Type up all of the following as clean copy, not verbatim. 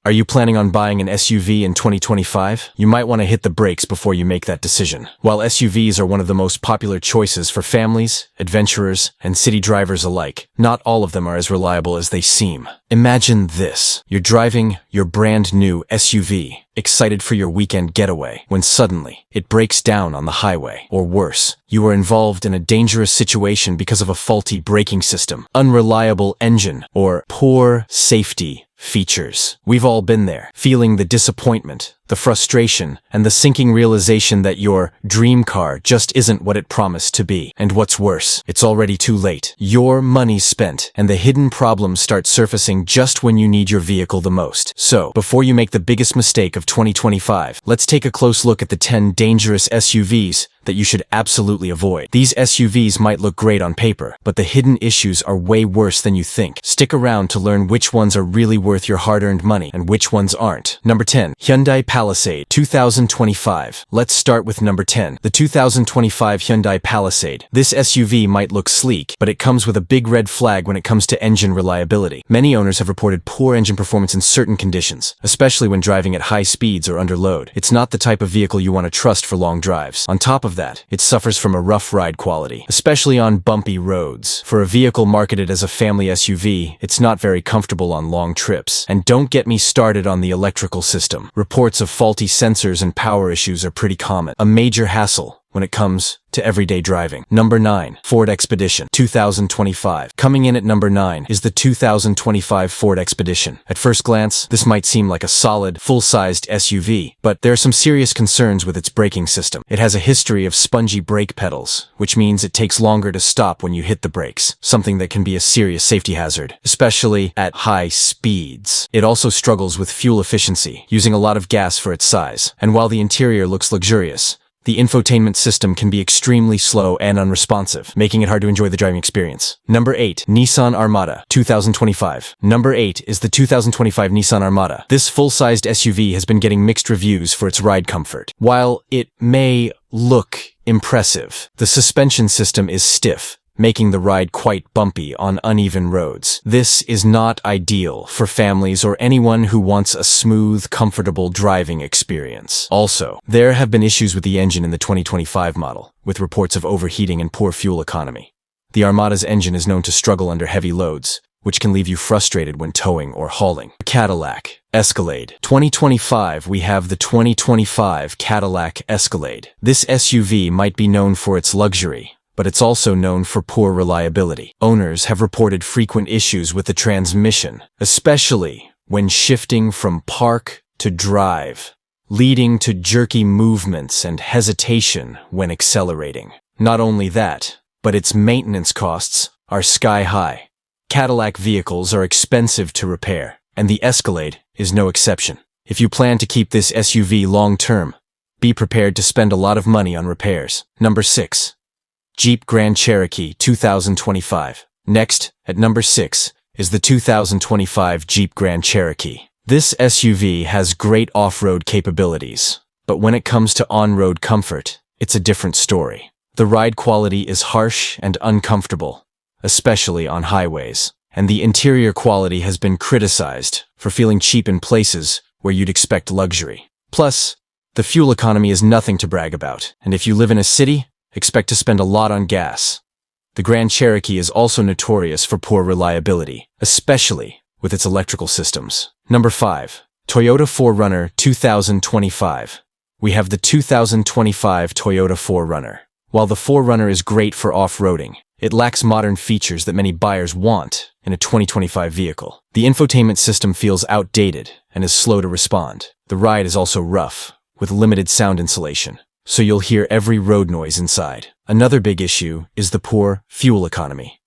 Are you planning on buying an SUV in 2025? You might want to hit the brakes before you make that decision. While SUVs are one of the most popular choices for families, adventurers, and city drivers alike, not all of them are as reliable as they seem. Imagine this. You're driving your brand new SUV, excited for your weekend getaway, when suddenly it breaks down on the highway. Or worse, you are involved in a dangerous situation because of a faulty braking system, unreliable engine, or poor safety features. We've all been there, feeling the disappointment, the frustration, and the sinking realization that your dream car just isn't what it promised to be. And what's worse, it's already too late. Your money's spent, and the hidden problems start surfacing just when you need your vehicle the most. So, before you make the biggest mistake of 2025, let's take a close look at the 10 dangerous SUVs that you should absolutely avoid. These SUVs might look great on paper, but the hidden issues are way worse than you think. Stick around to learn which ones are really worth your hard-earned money and which ones aren't. Number 10. Hyundai Palisade 2025. Let's start with number 10. The 2025 Hyundai Palisade. This SUV might look sleek, but it comes with a big red flag when it comes to engine reliability. Many owners have reported poor engine performance in certain conditions, especially when driving at high speeds or under load. It's not the type of vehicle you want to trust for long drives. On top of that, it suffers from a rough ride quality, especially on bumpy roads. For a vehicle marketed as a family SUV, it's not very comfortable on long trips. And don't get me started on the electrical system. Reports of faulty sensors and power issues are pretty common, a major hassle when it comes to everyday driving. Number 9. Ford Expedition 2025. Coming in at number 9 is the 2025 Ford Expedition. At first glance, this might seem like a solid, full-sized SUV, but there are some serious concerns with its braking system. It has a history of spongy brake pedals, which means it takes longer to stop when you hit the brakes, something that can be a serious safety hazard, especially at high speeds. It also struggles with fuel efficiency, using a lot of gas for its size. And while the interior looks luxurious, the infotainment system can be extremely slow and unresponsive, making it hard to enjoy the driving experience. Number 8. Nissan Armada 2025. Number 8 is the 2025 Nissan Armada. This full-sized SUV has been getting mixed reviews for its ride comfort. While it may look impressive, the suspension system is stiff, making the ride quite bumpy on uneven roads. This is not ideal for families or anyone who wants a smooth, comfortable driving experience. Also, there have been issues with the engine in the 2025 model, with reports of overheating and poor fuel economy. The Armada's engine is known to struggle under heavy loads, which can leave you frustrated when towing or hauling. Cadillac Escalade 2025. We have the 2025 Cadillac Escalade. This SUV might be known for its luxury, but it's also known for poor reliability. Owners have reported frequent issues with the transmission, especially when shifting from park to drive, leading to jerky movements and hesitation when accelerating. Not only that, but its maintenance costs are sky high. Cadillac vehicles are expensive to repair, and the Escalade is no exception. If you plan to keep this SUV long-term, be prepared to spend a lot of money on repairs. Number 6. Jeep Grand Cherokee 2025. Next, at number 6, is the 2025 Jeep Grand Cherokee. This SUV has great off-road capabilities, but when it comes to on-road comfort, it's a different story. The ride quality is harsh and uncomfortable, especially on highways, and the interior quality has been criticized for feeling cheap in places where you'd expect luxury. Plus, the fuel economy is nothing to brag about, and if you live in a city, expect to spend a lot on gas. The Grand Cherokee is also notorious for poor reliability, especially with its electrical systems. Number 5. Toyota 4Runner 2025. We have the 2025 Toyota 4Runner. While the 4Runner is great for off-roading, it lacks modern features that many buyers want in a 2025 vehicle. The infotainment system feels outdated and is slow to respond. The ride is also rough, with limited sound insulation, so you'll hear every road noise inside. Another big issue is the poor fuel economy.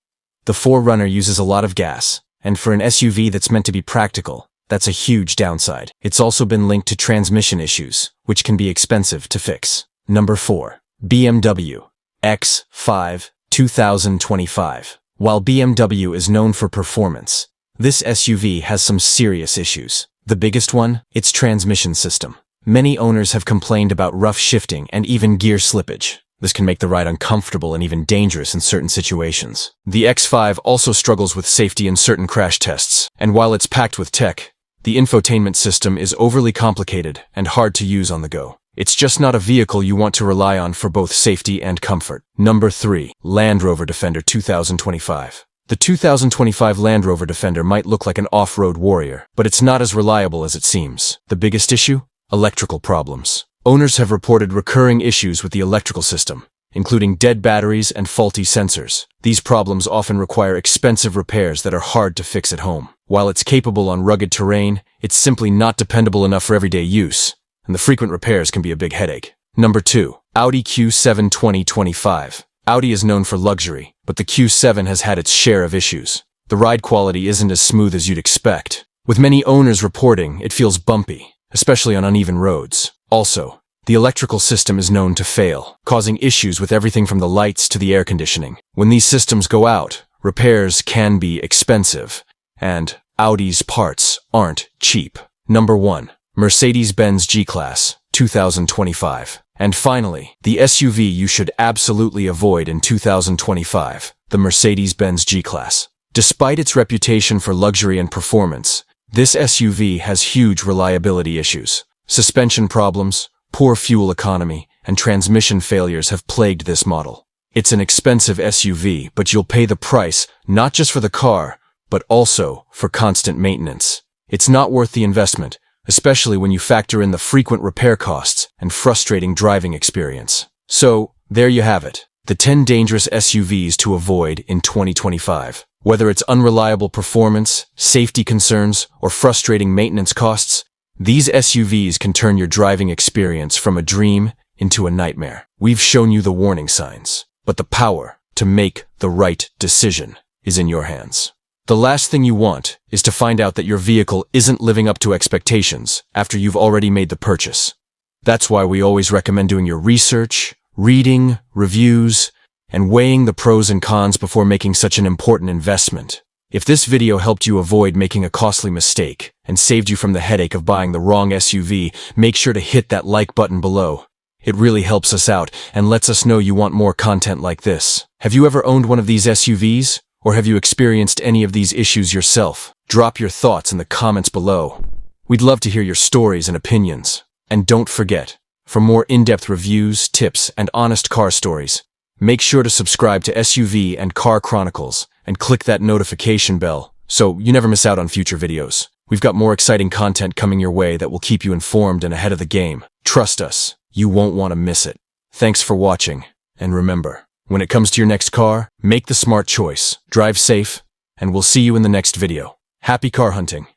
The 4Runner uses a lot of gas, and for an SUV that's meant to be practical, that's a huge downside. It's also been linked to transmission issues, which can be expensive to fix. Number 4. BMW X5 2025. While BMW is known for performance, this SUV has some serious issues. The biggest one? Its transmission system. Many owners have complained about rough shifting and even gear slippage. This can make the ride uncomfortable and even dangerous in certain situations. The X5 also struggles with safety in certain crash tests, and while it's packed with tech, The infotainment system is overly complicated and hard to use on the go. It's just not a vehicle you want to rely on for both safety and comfort. Number 3. Land Rover Defender 2025. The 2025 Land Rover Defender might look like an off-road warrior, but it's not as reliable as it seems. The biggest issue? Electrical problems. Owners have reported recurring issues with the electrical system, including dead batteries and faulty sensors. These problems often require expensive repairs that are hard to fix at home. While it's capable on rugged terrain, it's simply not dependable enough for everyday use, and the frequent repairs can be a big headache. Number 2. Audi Q7 2025. Audi is known for luxury, but the Q7 has had its share of issues. The ride quality isn't as smooth as you'd expect. With many owners reporting, it feels bumpy, especially on uneven roads. Also, the electrical system is known to fail, causing issues with everything from the lights to the air conditioning. When these systems go out, repairs can be expensive, and Audi's parts aren't cheap. Number 1. Mercedes-Benz G-Class 2025. And finally, the SUV you should absolutely avoid in 2025, the Mercedes-Benz G-Class. Despite its reputation for luxury and performance, this SUV has huge reliability issues. Suspension problems, poor fuel economy, and transmission failures have plagued this model. It's an expensive SUV, but you'll pay the price not just for the car, but also for constant maintenance. It's not worth the investment, especially when you factor in the frequent repair costs and frustrating driving experience. So, there you have it. The 10 dangerous SUVs to avoid in 2025. Whether it's unreliable performance, safety concerns, or frustrating maintenance costs, these SUVs can turn your driving experience from a dream into a nightmare. We've shown you the warning signs, but the power to make the right decision is in your hands. The last thing you want is to find out that your vehicle isn't living up to expectations after you've already made the purchase. That's why we always recommend doing your research, reading, reviews, and weighing the pros and cons before making such an important investment. If this video helped you avoid making a costly mistake and saved you from the headache of buying the wrong SUV, make sure to hit that like button below. It really helps us out and lets us know you want more content like this. Have you ever owned one of these SUVs? Or have you experienced any of these issues yourself? Drop your thoughts in the comments below. We'd love to hear your stories and opinions. And don't forget, for more in-depth reviews, tips, and honest car stories, make sure to subscribe to SUV and Car Chronicles and click that notification bell so you never miss out on future videos. We've got more exciting content coming your way that will keep you informed and ahead of the game. Trust us, you won't want to miss it. Thanks for watching, and remember, when it comes to your next car, make the smart choice, drive safe, and we'll see you in the next video. Happy car hunting!